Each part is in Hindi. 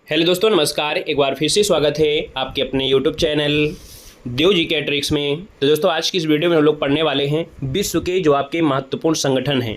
हेलो दोस्तों, नमस्कार। एक बार फिर से स्वागत है आपके अपने यूट्यूब चैनल देव जी के ट्रिक्स में। तो दोस्तों, आज की इस वीडियो में हम लोग पढ़ने वाले हैं विश्व के जो आपके महत्वपूर्ण संगठन हैं।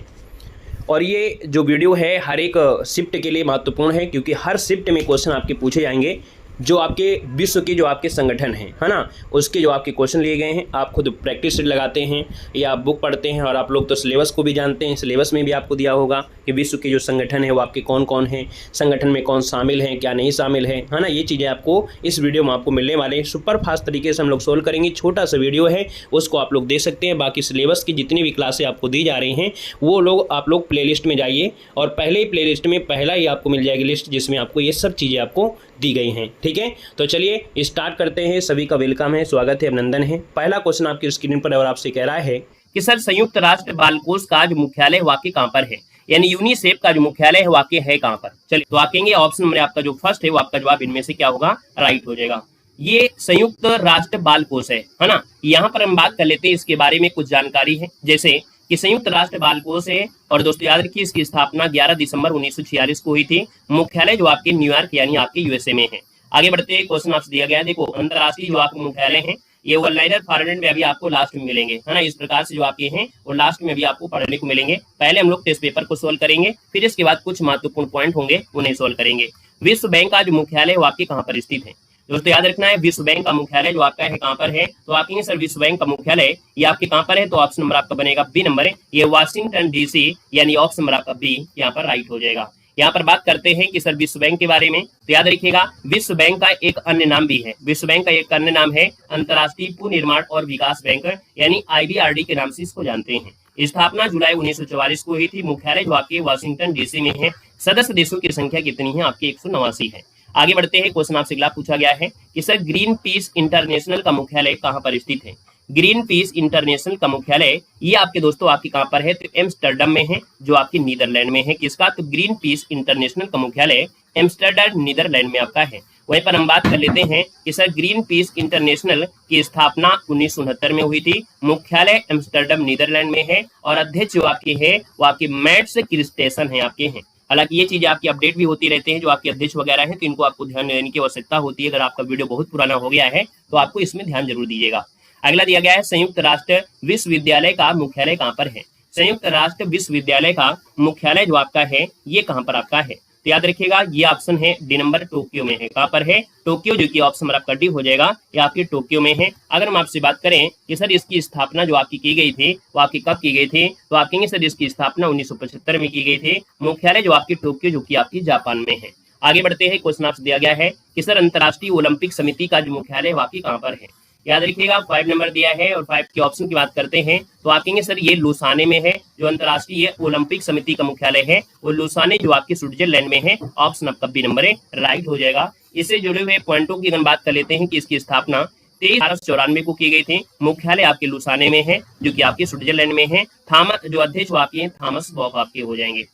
और ये जो वीडियो है हर एक शिफ्ट के लिए महत्वपूर्ण है, क्योंकि हर शिफ्ट में क्वेश्चन आपके पूछे जाएंगे जो आपके विश्व के जो आपके संगठन हैं, है ना, उसके जो आपके क्वेश्चन लिए गए हैं। आप खुद प्रैक्टिस सेट लगाते हैं या आप बुक पढ़ते हैं, और आप लोग तो सिलेबस को भी जानते हैं। सिलेबस में भी आपको दिया होगा कि विश्व के जो संगठन है वो आपके कौन कौन हैं, संगठन में कौन शामिल हैं, क्या नहीं शामिल है ना। ये चीज़ें आपको इस वीडियो में आपको मिलने वाले हैं। सुपर फास्ट तरीके से हम लोग सोल्व करेंगे। छोटा सा वीडियो है, उसको आप लोग देख सकते हैं। बाकी सिलेबस की जितनी भी क्लासें आपको दी जा रही हैं वो लोग आप लोग प्लेलिस्ट में जाइए, और पहले ही प्लेलिस्ट में पहला ही आपको मिल जाएगी लिस्ट जिसमें आपको ये सब चीज़ें आपको दी गई हैं। ठीक है, तो चलिए स्टार्ट करते हैं। सभी का वेलकम है, स्वागत है, अभिनंदन है। पहला क्वेश्चन आपकी स्क्रीन पर और आपसे कह रहा है कि सर संयुक्त राष्ट्र बाल कोष का जो मुख्यालय वाकई कहाँ पर है, यानी यूनिसेफ का जो मुख्यालय है वाकई है कहाँ पर। चलिए तो आप कहेंगे ऑप्शन नंबर आपका जो फर्स्ट है वो आपका जवाब इनमें से क्या होगा, राइट हो जाएगा। ये संयुक्त राष्ट्र बाल कोष है ना। यहाँ पर हम बात कर लेते हैं इसके बारे में कुछ जानकारी है, जैसे कि संयुक्त राष्ट्र बाल कोष है। और दोस्तों याद रखिए इसकी स्थापना 11 दिसंबर 1946 को हुई थी। मुख्यालय जो आपके न्यूयॉर्क यानी आपके यूएसए में है। आगे बढ़ते हैं, क्वेश्चन आपसे दिया गया है। देखो, अंतरराष्ट्रीय जो आपके मुख्यालय हैं ये वर्ल्ड फॉरवर्ड में अभी आपको लास्ट में मिलेंगे, है ना। इस प्रकार से जो आपके हैं वो लास्ट में भी आपको पढ़ने को मिलेंगे। पहले हम लोग टेस्ट पेपर को सोल्व करेंगे, फिर इसके बाद कुछ महत्वपूर्ण पॉइंट होंगे उन्हें सोल्व करेंगे। विश्व बैंक का जो मुख्यालय है वो आपके कहाँ पर स्थित है। दोस्तों याद रखना है, विश्व बैंक का मुख्यालय जो आपका है कहाँ पर है। तो आप कहेंगे सर विश्व बैंक का मुख्यालय ये आपके कहाँ पर है, तो ऑप्शन नंबर आपका बनेगा बी नंबर है, ये वाशिंगटन डीसी, यानी ऑप्शन नंबर आपका बी यहाँ पर राइट हो जाएगा। यहाँ पर बात करते हैं कि सर विश्व बैंक के बारे में, तो याद रखिएगा विश्व बैंक का एक अन्य नाम भी है। विश्व बैंक का एक अन्य नाम है अंतर्राष्ट्रीय पुनर्निर्माण और विकास बैंक, यानी IBRD के नाम से इसको जानते हैं। स्थापना जुलाई 1944 को हुई थी। मुख्यालय जो आपके वाशिंगटन डीसी में है। सदस्य देशों की संख्या कितनी है, आपकी 189 है। आगे बढ़ते हैं, क्वेश्चन आपसे अगला पूछा गया है कि सर ग्रीन पीस इंटरनेशनल का मुख्यालय कहाँ पर स्थित है। ग्रीन पीस इंटरनेशनल का मुख्यालय ये आपके दोस्तों आपकी कहाँ पर है, तो एम्स्टर्डम में है, जो आपकी नीदरलैंड में है। किसका, तो ग्रीन पीस इंटरनेशनल का मुख्यालय एम्स्टर्डम नीदरलैंड में आपका है। वहीं पर हम बात कर लेते हैं कि सर ग्रीन पीस इंटरनेशनल की स्थापना 1969 में हुई थी। मुख्यालय एम्स्टर्डम नीदरलैंड में है, और अध्यक्ष जो आपके है वो आपके मैट्स क्रिस्टेसन है आपके हैं। हालांकि ये चीजें आपकी अपडेट भी होती रहती हैं, जो आपके अध्यक्ष वगैरह हैं, तो इनको आपको ध्यान देने की आवश्यकता होती है। अगर आपका वीडियो बहुत पुराना हो गया है तो आपको इसमें ध्यान जरूर दीजिएगा। अगला दिया गया है संयुक्त राष्ट्र विश्वविद्यालय का मुख्यालय कहाँ पर है। संयुक्त राष्ट्र विश्वविद्यालय का मुख्यालय जो आपका है ये कहाँ पर आपका है, तो याद रखिएगा ये ऑप्शन है डी नंबर, टोक्यो में है। कहाँ पर है, टोक्यो, जो कि ऑप्शन नंबर आपका डी हो जाएगा, ये आपके टोक्यो में है। अगर हम आपसे बात करें कि सर इसकी स्थापना जो आपकी की गई थी वो आपकी कब की गई थी, तो आप कहेंगे सर इसकी स्थापना 1975 में की गई थी। मुख्यालय जो आपकी टोक्यो, जो कि आपकी जापान में है। आगे बढ़ते हैं, क्वेश्चन आपसे दिया गया है कि सर अंतर्राष्ट्रीय ओलंपिक समिति का जो मुख्यालय वाकई कहाँ पर है। याद रखिएगा 5 नंबर दिया है, और 5 के ऑप्शन की बात करते हैं तो आप कहेंगे सर ये लुसाने में है। जो अंतर्राष्ट्रीय ओलंपिक समिति का मुख्यालय है वो लुसाने, जो आपके स्विट्जरलैंड में है। ऑप्शन आपका बी नंबर है, राइट हो जाएगा। इससे जुड़े हुए पॉइंटों की अगर बात कर लेते हैं कि इसकी स्थापना 23/12/94 को की गई थी। मुख्यालय आपके लुसाने में है, जो कि आपके स्विट्जरलैंड में है। थॉमस जो अध्यक्ष आपके थॉमस बॉक आपके हो जाएंगे।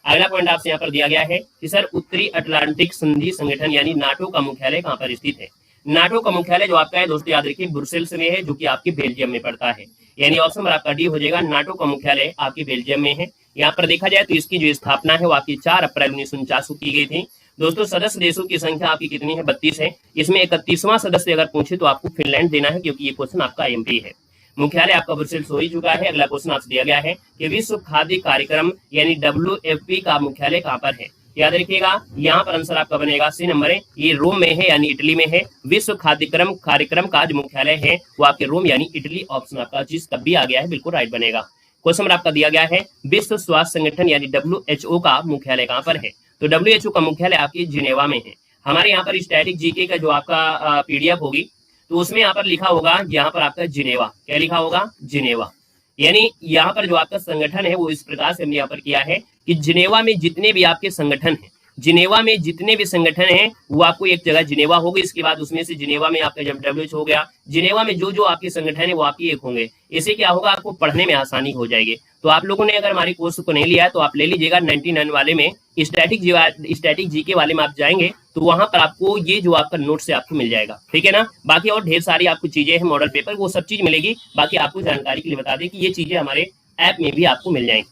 अगला पॉइंट आपसे यहाँ पर दिया गया है कि सर उत्तरी अटलांटिक संधि संगठन यानी नाटो का मुख्यालय कहाँ पर स्थित है। नाटो का मुख्यालय जो आपका है दोस्तों याद रखिए ब्रुसेल्स में है, जो कि आपके बेल्जियम में पड़ता है, यानी ऑप्शन नंबर आपका डी हो जाएगा। नाटो का मुख्यालय आपके बेल्जियम में है। यहाँ पर देखा जाए तो इसकी जो स्थापना है वो आपकी 4 अप्रैल 1949 को की गई थी। दोस्तों सदस्य देशों की संख्या आपकी कितनी है, 32 है। इसमें 31वां सदस्य अगर पूछे तो आपको फिनलैंड देना है, क्योंकि ये क्वेश्चन आपका IMP है। मुख्यालय आपका ब्रुसेल्स हो ही चुका है। अगला क्वेश्चन आपसे दिया गया है कि विश्व खाद्य कार्यक्रम यानी WFP का मुख्यालय कहाँ पर है। याद रखिएगा यहाँ पर आंसर आपका बनेगा सी नंबर है, ये रोम में है, यानी इटली में है। विश्व खाद्य कार्यक्रम का जो मुख्यालय है वो आपके रोम यानी इटली, ऑप्शन आपका जिसका भी आ गया है बिल्कुल राइट बनेगा। क्वेश्चन नंबर आपका दिया गया है विश्व स्वास्थ्य संगठन यानी WHO का मुख्यालय कहाँ पर है, तो WHO का मुख्यालय आपकी जिनेवा में है। हमारे यहाँ पर स्टैटिक जीके का जो आपका PDF होगी तो उसमें यहाँ पर लिखा होगा, यहाँ पर आपका जिनेवा, क्या लिखा होगा, जिनेवा। यानी यहाँ पर जो आपका संगठन है वो इस प्रकार से हमने यहाँ पर किया है कि जिनेवा में जितने भी आपके संगठन हैं, जिनेवा में जितने भी संगठन हैं वो आपको एक जगह जिनेवा होगी। इसके बाद उसमें से जिनेवा में आपका जब WHO हो गया, जिनेवा में जो जो आपके संगठन है वो आपके एक होंगे। इससे क्या होगा, आपको पढ़ने में आसानी हो जाएगी। तो आप लोगों ने अगर हमारे कोर्स को नहीं लिया है तो आप ले लीजिएगा। 99 वाले में स्टैटिक जीके वाले में आप जाएंगे तो वहां पर आपको ये जो आपका नोट से आपको मिल जाएगा, ठीक है ना। बाकी और ढेर सारी आपको चीजें हैं, मॉडल पेपर, वो सब चीज मिलेगी। बाकी आपको जानकारी के लिए बता दें कि ये चीजें हमारे ऐप में भी आपको मिल जाएंगी।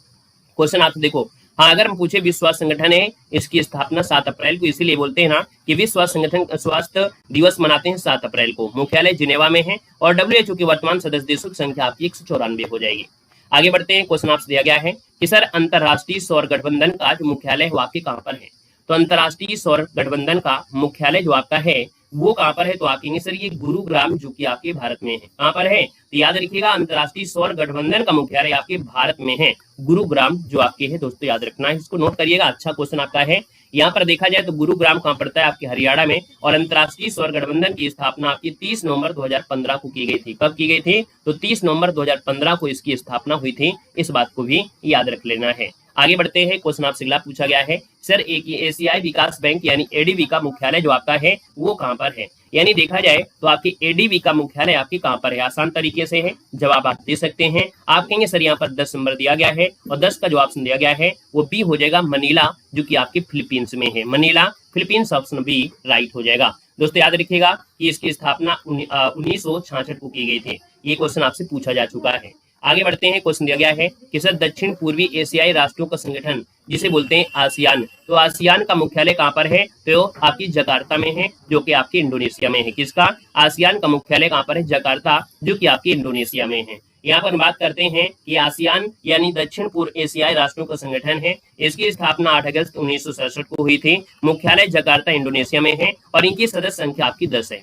क्वेश्चन आप देखो, हाँ, अगर हम पूछे विश्व स्वास्थ्य संगठन है, इसकी स्थापना 7 अप्रैल को, इसीलिए बोलते हैं ना कि विश्व स्वास्थ्य दिवस मनाते हैं 7 अप्रैल को। मुख्यालय जिनेवा में है और WHO के वर्तमान सदस्य देशों की संख्या आपकी 194 हो जाएगी। आगे बढ़ते हैं, क्वेश्चन आपसे दिया गया है कि सर अंतरराष्ट्रीय सौर गठबंधन का जो मुख्यालय है वो आपके कहाँ पर है। तो अंतरराष्ट्रीय सौर गठबंधन का मुख्यालय जो आपका है वो कहाँ पर है, तो आप कहेंगे सर ये गुरुग्राम जो कि आपके भारत में है। कहाँ पर है, तो याद रखिएगा अंतरराष्ट्रीय सौर गठबंधन का मुख्यालय आपके भारत में है, गुरुग्राम जो आपके है। दोस्तों याद रखना है, इसको नोट करिएगा, अच्छा क्वेश्चन आपका है। यहाँ पर देखा जाए तो गुरुग्राम कहाँ पड़ता है, आपके हरियाणा में। और अंतरराष्ट्रीय सौर गठबंधन की स्थापना आपकी 30 नवंबर 2015 को की गई थी। कब की गई थी, तो 30 नवंबर 2015 को इसकी स्थापना हुई थी। इस बात को भी याद रख लेना है। आगे बढ़ते हैं, क्वेश्चन आपसे अगला पूछा गया है सर एशियाई विकास बैंक यानी एडीबी का मुख्यालय जो आपका है वो कहाँ पर है। यानी देखा जाए तो आपके एडीबी का मुख्यालय आपके कहाँ पर है, आसान तरीके से है, जवाब आप दे सकते हैं। आप कहेंगे सर यहाँ पर 10 नंबर दिया गया है और 10 का जो ऑप्शन दिया गया है वो बी हो जाएगा, मनीला, जो कि आपके फिलीपींस में है। Manila Philippines, option B right हो जाएगा। दोस्तों याद रखिएगा कि इसकी स्थापना 1966 को की गई थी। ये क्वेश्चन आपसे पूछा जा चुका है। आगे बढ़ते हैं, क्वेश्चन दिया गया है कि सर दक्षिण पूर्वी एशियाई राष्ट्रों का संगठन जिसे बोलते हैं आसियान, तो आसियान का मुख्यालय कहाँ पर है, तो आपकी जकार्ता में है, जो कि आपकी इंडोनेशिया में है। किसका, आसियान का मुख्यालय कहाँ पर है, जकार्ता, जो कि आपकी इंडोनेशिया में है। यहाँ पर बात करते हैं कि आसियान यानी दक्षिण पूर्व एशियाई राष्ट्रों का संगठन है। इसकी स्थापना 8 अगस्त 1967 को हुई थी। मुख्यालय जकार्ता इंडोनेशिया में है और इनकी सदस्य संख्या आपकी 10 है।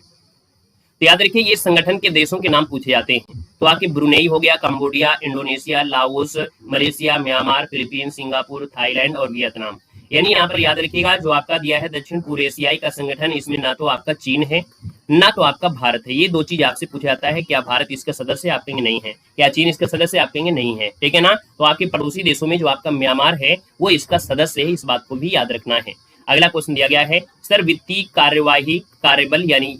तो याद रखिए ये संगठन के देशों के नाम पूछे जाते हैं। तो आपके ब्रुनेई हो गया, Cambodia, Indonesia, Laos, Malaysia, Myanmar, Philippines, Singapore, Thailand और वियतनाम। यानी यहाँ पर याद रखिएगा जो आपका दिया है दक्षिण पूर्व एशियाई का संगठन, इसमें ना तो आपका चीन है ना तो आपका भारत है। ये दो चीज आपसे पूछा जाता है, क्या भारत इसका सदस्य, आप कहेंगे नहीं है। क्या चीन इसका सदस्य, आप कहेंगे नहीं है। ठीक है ना। तो आपके पड़ोसी देशों में जो आपका म्यांमार है वो इसका सदस्य है, इस बात को भी याद रखना है। अगला क्वेश्चन दिया गया है सर वित्तीय कार्यवाही कार्यबल यानी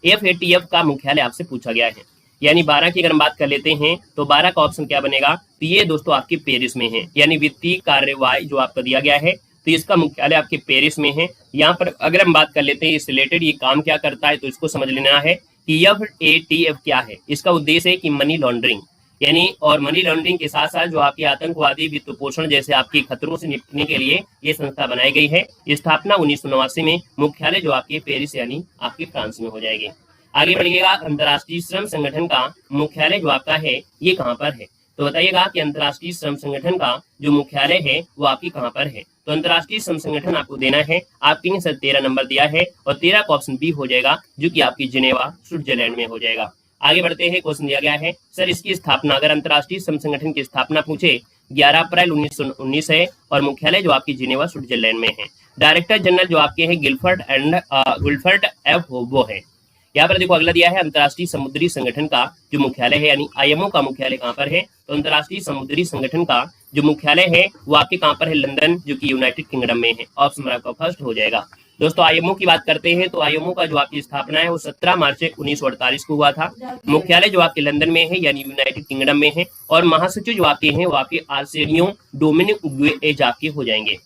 FATF का मुख्यालय आपसे पूछा गया है। यानी 12 की अगर हम बात कर लेते हैं तो 12 का ऑप्शन क्या बनेगा, तो ये दोस्तों आपके पेरिस में है। यानी वित्तीय कार्यवाही जो आपका दिया गया है तो इसका मुख्यालय आपके पेरिस में है। यहाँ पर अगर हम बात कर लेते हैं इस रिलेटेड ये काम क्या करता है, तो इसको समझ लेना है कि FATF क्या है। इसका उद्देश्य है कि मनी लॉन्ड्रिंग यानी और मनी लॉन्ड्रिंग के साथ साथ जो आपकी आतंकवादी वित्त पोषण जैसे आपके खतरों से निपटने के लिए ये संस्था बनाई गई है। स्थापना 1989 में, मुख्यालय जो आपके पेरिस यानी आपके फ्रांस में हो जाएगी। आगे बढ़िएगा, अंतर्राष्ट्रीय श्रम संगठन का मुख्यालय जो आपका है ये कहाँ पर है, तो बताइएगा कि अंतर्राष्ट्रीय श्रम संगठन का जो मुख्यालय है वो आपकी कहाँ पर है। तो अंतर्राष्ट्रीय श्रम संगठन आपको देना है, आपके सर 13 नंबर दिया है और 13 का ऑप्शन बी हो जाएगा, जो कि आपकी जिनेवा स्विट्जरलैंड में हो जाएगा। आगे बढ़ते हैं, क्वेश्चन दिया गया है सर इसकी स्थापना, अगर अंतर्राष्ट्रीय श्रम संगठन की स्थापना पूछे 11 अप्रैल 1919 है और मुख्यालय जो आपकी जिनेवा स्विट्जरलैंड में है। डायरेक्टर जनरल जो आपके हैं गिल्फर्ट एफ होबो है। यहाँ पर देखो अगला दिया है अंतर्राष्ट्रीय समुद्री संगठन का जो मुख्यालय है यानी IMO का मुख्यालय कहाँ पर है, तो अंतर्राष्ट्रीय समुद्री संगठन का जो मुख्यालय है वो आपके कहाँ पर है, लंदन, जो कि यूनाइटेड किंगडम में है। ऑप्शन आपका फर्स्ट हो जाएगा। दोस्तों IMO की बात करते हैं तो IMO का जो आपकी स्थापना है वो 17 मार्च 1948 को हुआ था। मुख्यालय जो आपके लंदन में है यानी यूनाइटेड किंगडम में है और महासचिव जो आपके हैं वो आपके आर्सेनियो डोमिनिक गुएज आपके हो जाएंगे।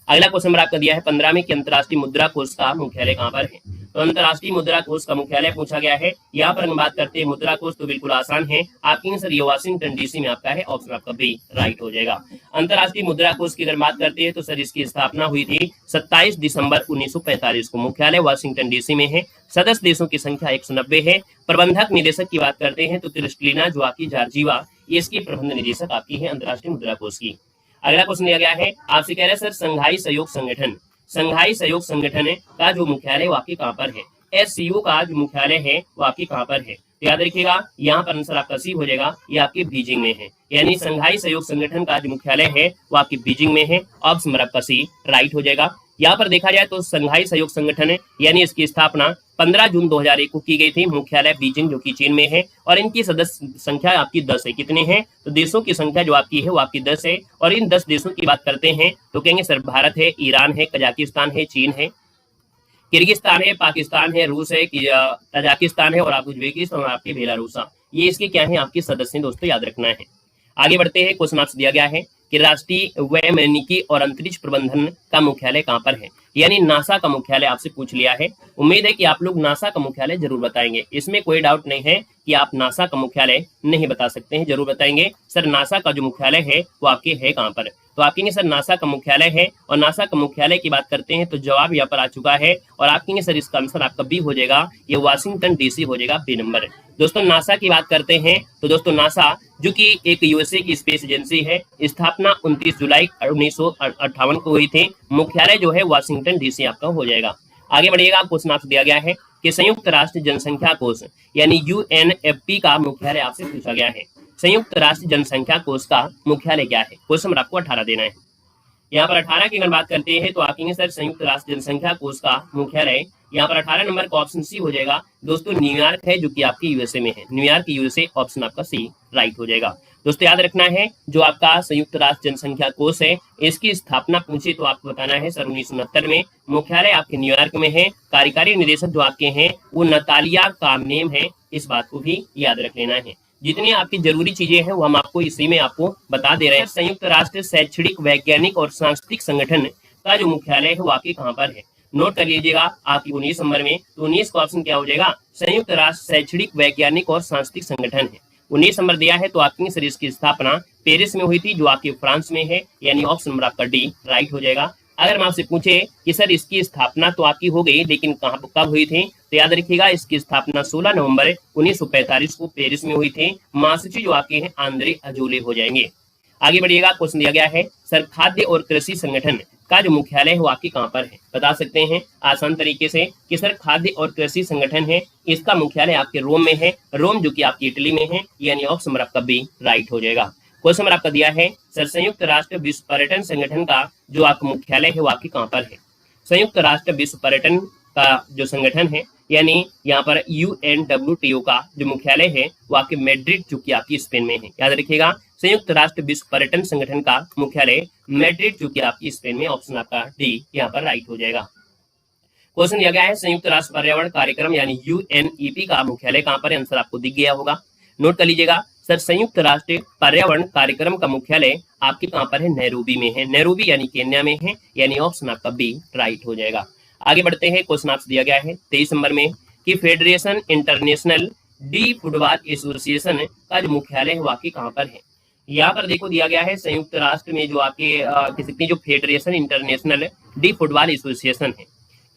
अगला क्वेश्चन आपका दिया है 15 में कि अंतर्राष्ट्रीय मुद्रा कोष का मुख्यालय कहाँ पर है, तो अंतर्राष्ट्रीय मुद्रा कोष का मुख्यालय पूछा गया है। यहाँ पर हम बात करते हैं मुद्रा कोष, तो बिल्कुल आसान है, आपकी सर ये वाशिंगटन DC में आपका है। ऑप्शन आपका बी राइट हो जाएगा। अंतर्राष्ट्रीय मुद्रा कोष की अगर बात करते हैं तो सर इसकी स्थापना हुई थी 27 दिसंबर 1945 को। मुख्यालय वाशिंगटन DC में है। सदस्य देशों की संख्या 190 है। प्रबंधक निदेशक की बात करते हैं तो क्रिस्टलिना जो आपकी जॉर्जिवा, ये इसकी प्रबंध निदेशक आपकी है अंतर्राष्ट्रीय मुद्रा कोष की। अगला क्वेश्चन दिया गया है, आपसे कह रहे हैं सर संघाई सहयोग संगठन, संघाई सहयोग संगठन का जो मुख्यालय वो आपके कहाँ पर है। SCO का जो मुख्यालय है वो आपके कहाँ पर है, तो याद रखिएगा यहाँ पर आंसर आपका सी हो जाएगा, ये आपके बीजिंग में है। यानी संघाई सहयोग संगठन का जो मुख्यालय है वो आपके बीजिंग में है। ऑप्शन आपका सी राइट हो जाएगा। यहाँ पर देखा जाए तो संघाई सहयोग संगठन है यानी इसकी स्थापना 15 जून 2001 को की गई थी। मुख्यालय बीजिंग जो कि चीन में है और इनकी सदस्य संख्या आपकी 10 है। कितने हैं, तो देशों की संख्या जो आपकी है वो आपकी 10 है। और इन 10 देशों की बात करते हैं तो कहेंगे सर भारत है, ईरान है, कजाकिस्तान है, चीन है, किर्गिस्तान है, पाकिस्तान है, रूस है, तजाकिस्तान है और आप उज्बेकिस्तान और आपके बेलारूस, ये इसके क्या है आपके सदस्य, दोस्तों याद रखना है। आगे बढ़ते हैं, क्वेश्चन आपसे दिया गया है कि राष्ट्रीय वैमानिकी और अंतरिक्ष प्रबंधन का मुख्यालय कहाँ पर है, यानी नासा का मुख्यालय आपसे पूछ लिया है। उम्मीद है कि आप लोग नासा का मुख्यालय जरूर बताएंगे, इसमें कोई डाउट नहीं है कि आप नासा का मुख्यालय नहीं बता सकते हैं, जरूर बताएंगे। सर नासा का जो मुख्यालय है वो आपके है कहाँ पर, तो आप कहेंगे सर नासा का मुख्यालय है, और नासा का मुख्यालय की बात करते हैं तो जवाब यहाँ पर आ चुका है, और आप कहेंगे सर इसका आंसर आपका बी हो जाएगा, ये वाशिंगटन डीसी हो जाएगा, बी नंबर। दोस्तों नासा की बात करते हैं तो दोस्तों नासा जो कि एक यूएसए की स्पेस एजेंसी है, स्थापना 29 जुलाई 1958 को हुई थी, मुख्यालय जो है वाशिंगटन डीसी आपका हो जाएगा। आगे बढ़िएगा, क्वेश्चन आपसे दिया गया है कि संयुक्त राष्ट्र जनसंख्या कोष यानी यूएनएफपी का मुख्यालय आपसे पूछा गया है। संयुक्त राष्ट्र जनसंख्या कोष का मुख्यालय क्या है? क्वेश्चन नंबर आपको 18 देना है। यहाँ पर 18 की अगर बात करते हैं तो आप कहेंगे सर संयुक्त राष्ट्र जनसंख्या कोष का मुख्यालय, यहाँ पर 18 नंबर का ऑप्शन सी हो जाएगा दोस्तों, न्यूयॉर्क है जो कि आपके यूएसए में है, न्यूयॉर्क यूएसए, ऑप्शन आपका सी राइट हो जाएगा। दोस्तों याद रखना है जो आपका संयुक्त राष्ट्र जनसंख्या कोष है, इसकी स्थापना पूछे तो आपको बताना है सर 1969 में, मुख्यालय आपके न्यूयॉर्क में है, कार्यकारी निदेशक जो आपके हैं वो नतालिया कामनेम है, इस बात को भी याद रख लेना है। जितनी आपकी जरूरी चीजें हैं वो हम आपको इसी में आपको बता दे रहे हैं। संयुक्त राष्ट्र शैक्षणिक वैज्ञानिक और सांस्कृतिक संगठन का जो मुख्यालय है वो आपके कहाँ पर है? नोट कर लीजिएगा आपकी 19 नंबर में, तो 19 का ऑप्शन क्या हो जाएगा? संयुक्त राष्ट्र शैक्षणिक वैज्ञानिक और सांस्कृतिक संगठन है। 19 नंबर दिया है तो आपकी सर इसकी स्थापना पेरिस में हुई थी जो आपके फ्रांस में है, यानी ऑप्शन नंबर आपका डी राइट हो जाएगा। अगर हम आपसे पूछे कि सर इसकी स्थापना तो आपकी हो गई लेकिन कहाँ कब हुई थी, तो याद रखिएगा इसकी स्थापना 16 नवंबर 1945 को पेरिस में हुई थी। महासचिव जो आपके हैं आंद्रे अजोले हो जाएंगे। आगे बढ़िएगा, क्वेश्चन दिया गया है सर खाद्य और कृषि संगठन का जो मुख्यालय है वो आपके कहाँ पर है? बता सकते हैं आसान तरीके से कि सर खाद्य और कृषि संगठन है, इसका मुख्यालय आपके रोम में है, रोम जो कि आपकी इटली में है, यानी ऑप्शन नंबर आपका बी राइट हो जाएगा। क्वेश्चन नंबर आपका दिया है सर संयुक्त राष्ट्र विश्व पर्यटन संगठन का जो आपका मुख्यालय है वो आपके कहाँ पर है? संयुक्त राष्ट्र विश्व पर्यटन का जो संगठन है यानी यहाँ पर UNWTO का जो मुख्यालय है वो आपके मैड्रिड जो कि आपकी स्पेन में है। याद रखिएगा संयुक्त राष्ट्र विश्व पर्यटन संगठन का मुख्यालय मैड्रिड जो कि आपकी स्पेन में, ऑप्शन आपका डी यहाँ पर राइट हो जाएगा। क्वेश्चन दिया गया है संयुक्त राष्ट्र पर्यावरण कार्यक्रम यानी UNEP का मुख्यालय कहाँ पर है? आंसर आपको दिख गया होगा, नोट कर लीजिएगा सर संयुक्त राष्ट्र पर्यावरण कार्यक्रम का मुख्यालय आपके कहाँ पर है? नैरोबी में है, नैरोबी यानी केन्या में है, यानी ऑप्शन आपका बी राइट हो जाएगा। आगे बढ़ते हैं, क्वेश्चन आपसे दिया गया है 23 नंबर में कि federation international D football association का जो मुख्यालय है वो आपके कहाँ पर है? यहाँ पर देखो दिया गया है संयुक्त राष्ट्र में जो आपके जो federation international D football association है,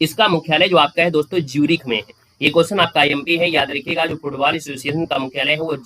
इसका मुख्यालय जो आपका है दोस्तों ज्यूरिख में है। ये क्वेश्चन आपका आईएमपी है, याद रखिएगा जो फुटबॉल एसोसिएशन का मुख्यालय है वो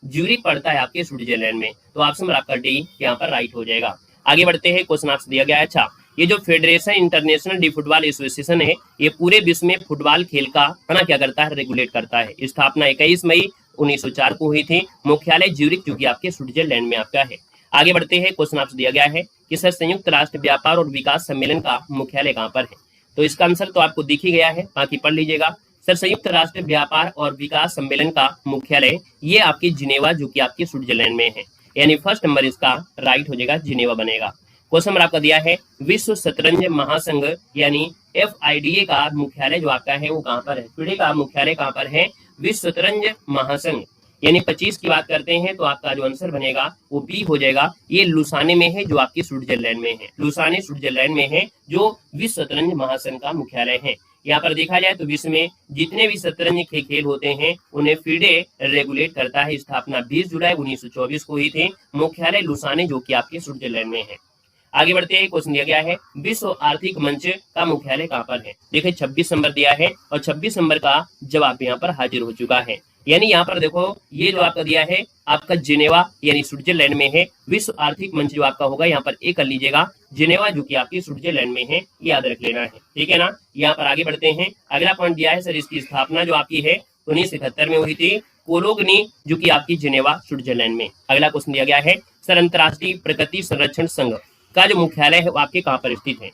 ज्यूरिख पड़ता है आपके स्विट्जरलैंड में, तो ऑप्शन नंबर आपका डी यहाँ पर राइट हो जाएगा। आगे बढ़ते हैं, क्वेश्चन आपसे दिया गया है अच्छा ये जो federation international D football association है ये पूरे विश्व में फुटबॉल खेल का क्या करता है? रेगुलेट करता है। स्थापना 21 मई 1904 को हुई थी, मुख्यालय ज्यूरिख जो कि आपके स्विट्जरलैंड में आपका है। आगे बढ़ते हैं, क्वेश्चन आपसे दिया गया है कि सर संयुक्त राष्ट्र व्यापार और विकास सम्मेलन का मुख्यालय कहाँ पर है? तो इसका आंसर तो आपको दिख ही गया है, बाकी पढ़ लीजिएगा। सर संयुक्त राष्ट्र व्यापार और विकास सम्मेलन का मुख्यालय ये आपकी जिनेवा जो कि आपके स्विट्जरलैंड में है, यानी फर्स्ट नंबर इसका राइट हो जाएगा, जिनेवा बनेगा। क्वेश्चन नंबर आपका दिया है विश्व शतरंज महासंघ यानी FIDA का मुख्यालय जो आपका है वो कहाँ पर है? FIDA का मुख्यालय कहाँ पर है? विश्व शतरंज महासंघ यानी 25 की बात करते हैं तो आपका जो आंसर बनेगा वो बी हो जाएगा। ये लुसाने में है जो आपकी स्विट्जरलैंड में है, लुसाने स्विट्जरलैंड में है जो विश्व शतरंज महासंघ का मुख्यालय है। यहाँ पर देखा जाए तो विश्व में जितने भी शतरंज के खेल होते हैं उन्हें FIDE रेगुलेट करता है। स्थापना 20 जुलाई 1924 को हुई थी, मुख्यालय लुसाने जो कि आपके स्विट्जरलैंड में है। आगे बढ़ते हैं, क्वेश्चन दिया गया है विश्व आर्थिक मंच का मुख्यालय कहाँ पर है? देखिए 26 नंबर दिया है और 26 नंबर का जवाब यहाँ पर हाजिर हो चुका है। यानी यहाँ पर देखो ये जो आपका दिया है आपका जिनेवा यानी स्विट्जरलैंड में है। विश्व आर्थिक मंच जो आपका होगा यहाँ पर ए कर लीजिएगा, जिनेवा जो कि आपकी स्विट्जरलैंड में है, याद रख लेना है, ठीक है ना। यहाँ पर आगे बढ़ते हैं, अगला पॉइंट दिया है सर इसकी स्थापना जो आपकी है 1971 में हुई थी, कोलोगनी जो कि आपकी जिनेवा स्विट्जरलैंड में। अगला क्वेश्चन दिया गया है सर अंतर्राष्ट्रीय प्रकृति संरक्षण संघ का जो मुख्यालय है वो आपके कहाँ पर स्थित है?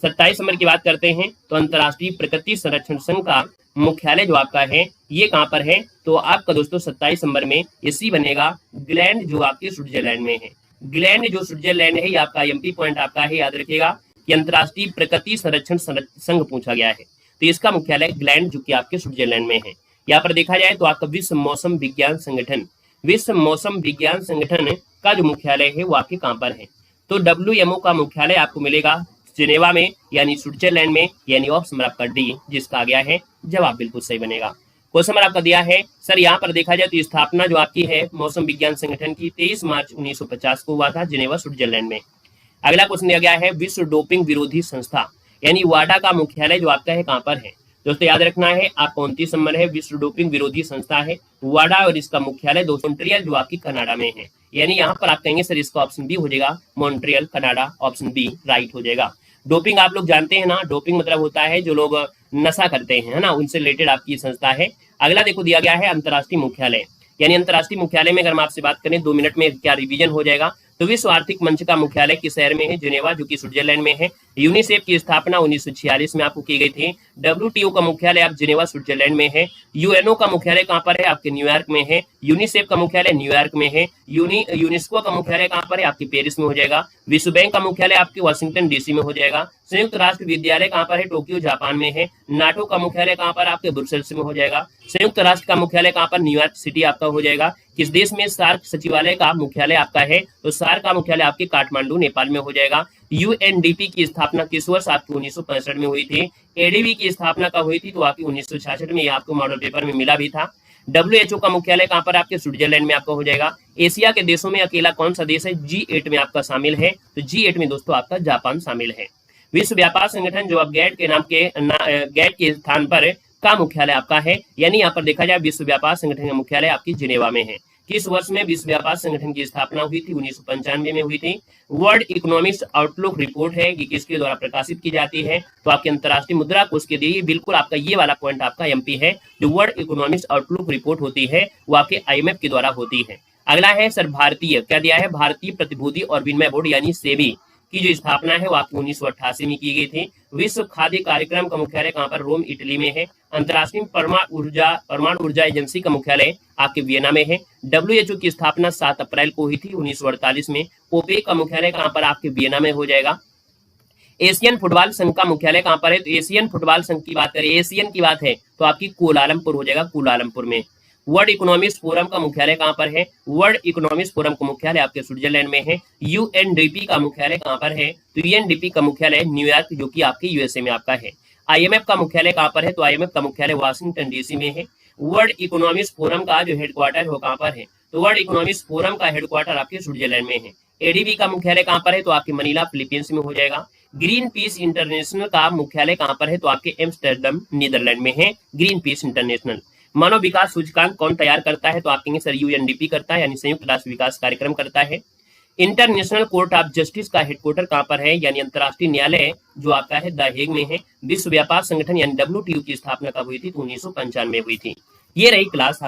27 नंबर की बात करते हैं तो अंतर्राष्ट्रीय प्रकृति संरक्षण संघ का मुख्यालय जो आपका है ये कहाँ पर है? तो आपका दोस्तों 27 नंबर में इसी बनेगा ग्लैंड जो आपके स्विट्जरलैंड में है। ग्लैंड जो स्विट्जरलैंड है ये आपका एमपी पॉइंट आपका है, याद रखिएगा कि अंतर्राष्ट्रीय प्रकृति संरक्षण संघ पूछा गया है तो इसका मुख्यालय ग्लैंड जो कि आपके स्विट्जरलैंड में है। यहाँ पर देखा जाए तो आपका विश्व मौसम विज्ञान संगठन, विश्व मौसम विज्ञान संगठन का जो मुख्यालय है वो आपके कहाँ पर है? तो WMO का मुख्यालय आपको मिलेगा जिनेवा में यानी स्विट्जरलैंड में, यानी ऑप्शन आपका डी जिसका आ गया है जवाब बिल्कुल सही बनेगा। क्वेश्चन नंबर आपका दिया है सर यहाँ पर देखा जाए तो स्थापना जो आपकी है मौसम विज्ञान संगठन की 23 मार्च 1950 को हुआ था जिनेवा स्विट्जरलैंड में। अगला क्वेश्चन दिया गया है विश्व डोपिंग विरोधी संस्था यानी वाडा का मुख्यालय जो आपका है कहाँ पर है। दोस्तों याद रखना है आपका 29 नंबर है, विश्व डोपिंग विरोधी संस्था है वाडा और इसका मुख्यालय दोस्तों मॉन्ट्रियल जो आपकी कनाडा में है। यानी यहाँ पर आप कहेंगे सर इसका ऑप्शन बी हो जाएगा, Montreal Canada, option B right हो जाएगा। डोपिंग आप लोग जानते हैं ना, डोपिंग मतलब होता है जो लोग नशा करते हैं, है ना, उनसे रिलेटेड आपकी संस्था है। अगला देखो दिया गया है अंतर्राष्ट्रीय मुख्यालय, यानी अंतर्राष्ट्रीय मुख्यालय में अगर हम आपसे बात करें 2 मिनट में क्या रिवीजन हो जाएगा। तो विश्व आर्थिक मंच का मुख्यालय किस शहर में है, जिनेवा जो कि स्विट्जरलैंड में है। यूनिसेफ की स्थापना 1946 में आपको की गई थी। WTO का मुख्यालय आप जिनेवा स्विट्जरलैंड में है। यूएनओ का मुख्यालय कहाँ पर है, आपके न्यूयॉर्क में है। यूनिसेफ का मुख्यालय न्यूयॉर्क में है। यूनेस्को का मुख्यालय कहाँ पर है, आपके पेरिस में हो जाएगा। विश्व बैंक का मुख्यालय आपके वाशिंगटन DC में हो जाएगा। संयुक्त राष्ट्र विद्यालय कहाँ पर है, टोक्यो जापान में है। नाटो का मुख्यालय कहाँ पर, आपके ब्रुसेल्स में हो जाएगा। संयुक्त राष्ट्र का मुख्यालय कहाँ पर, न्यूयॉर्क सिटी आपका हो जाएगा। किस देश में सार्क सचिवालय का मुख्यालय आपका है, तो सार्क का मुख्यालय आपके काठमांडू नेपाल में हो जाएगा। UNDP की स्थापना किस वर्ष, आपकी 1965 में हुई थी। ADB की स्थापना कब हुई थी, तो आपकी 1966 में, आपको मॉडल पेपर में मिला भी था। WHO का मुख्यालय कहाँ पर, आपके स्विट्जरलैंड में आपका हो जाएगा। एशिया के देशों में अकेला कौन सा देश है, G8 में आपका शामिल है, तो G8 में दोस्तों आपका जापान शामिल है। विश्व व्यापार संगठन जो अब गैट के नाम के गैट के स्थान पर का मुख्यालय आपका है, यानी यहाँ पर देखा जाए विश्व व्यापार संगठन का मुख्यालय आपकी जिनेवा में है। किस वर्ष में विश्व व्यापार संगठन की स्थापना हुई थी, 1995 में हुई थी। वर्ल्ड इकोनॉमिक्स आउटलुक रिपोर्ट है, ये किसके द्वारा प्रकाशित की जाती है, तो आपके अंतर्राष्ट्रीय मुद्रा कोष के लिए बिल्कुल आपका ये वाला पॉइंट आपका MP है। जो वर्ल्ड इकोनॉमिक्स आउटलुक रिपोर्ट होती है वो आपके IMF के द्वारा होती है। अगला है सर भारतीय, क्या दिया है, भारतीय प्रतिभूति और विनिमय बोर्ड यानी सेबी की जो स्थापना है वो आपको 1988 में की गई थी। विश्व खाद्य कार्यक्रम का मुख्यालय कहाँ पर, रोम इटली में है। अंतर्राष्ट्रीय परमाणु ऊर्जा एजेंसी का मुख्यालय आपके वियना में है। WHO की स्थापना 7 अप्रैल को हुई थी 1948 में। ओपेक का मुख्यालय कहाँ पर, आपके वियना में हो जाएगा। एशियन फुटबॉल संघ का मुख्यालय कहाँ पर है, तो एशियन फुटबॉल संघ की बात करें, एशियन की बात है तो आपकी कुआलालंपुर हो जाएगा, कुआलालंपुर में। वर्ल्ड इकोनॉमिक्स फोरम का मुख्यालय कहाँ पर है, वर्ल्ड इकोनॉमिक्स फोरम का मुख्यालय आपके स्विट्जरलैंड में है। UNDP का मुख्यालय कहाँ पर है, तो UNDP का मुख्यालय न्यूयॉर्क जो कि आपके USA में आपका है। IMF का मुख्यालय कहाँ पर है, तो IMF का मुख्यालय वाशिंगटन DC में है। वर्ल्ड इकोनॉमिक्स फोरम का जो हेडक्वार्टर है वो कहाँ पर है, तो वर्ल्ड इकोनॉमिक्स फोरम का हेडक्वार्टर आपके स्विट्जरलैंड में है। ADB का मुख्यालय कहाँ पर है, तो आपके मनीला फिलीपींस में हो जाएगा। ग्रीन पीस इंटरनेशनल का मुख्यालय कहाँ पर है, तो आपके एम्स्टर्डम नीदरलैंड में है ग्रीन पीस इंटरनेशनल। मानव विकास सूचकांक कौन तैयार करता है, तो आप कहेंगे सर UNDP करता है, यानी संयुक्त राष्ट्र विकास कार्यक्रम करता है। इंटरनेशनल कोर्ट ऑफ जस्टिस का हेडक्वार्टर कहाँ पर है, यानी अंतर्राष्ट्रीय न्यायालय जो आपका है द हेग में है। विश्व व्यापार संगठन यानी WTO की स्थापना कब हुई थी, तो 1995 में हुई थी। ये रही क्लास।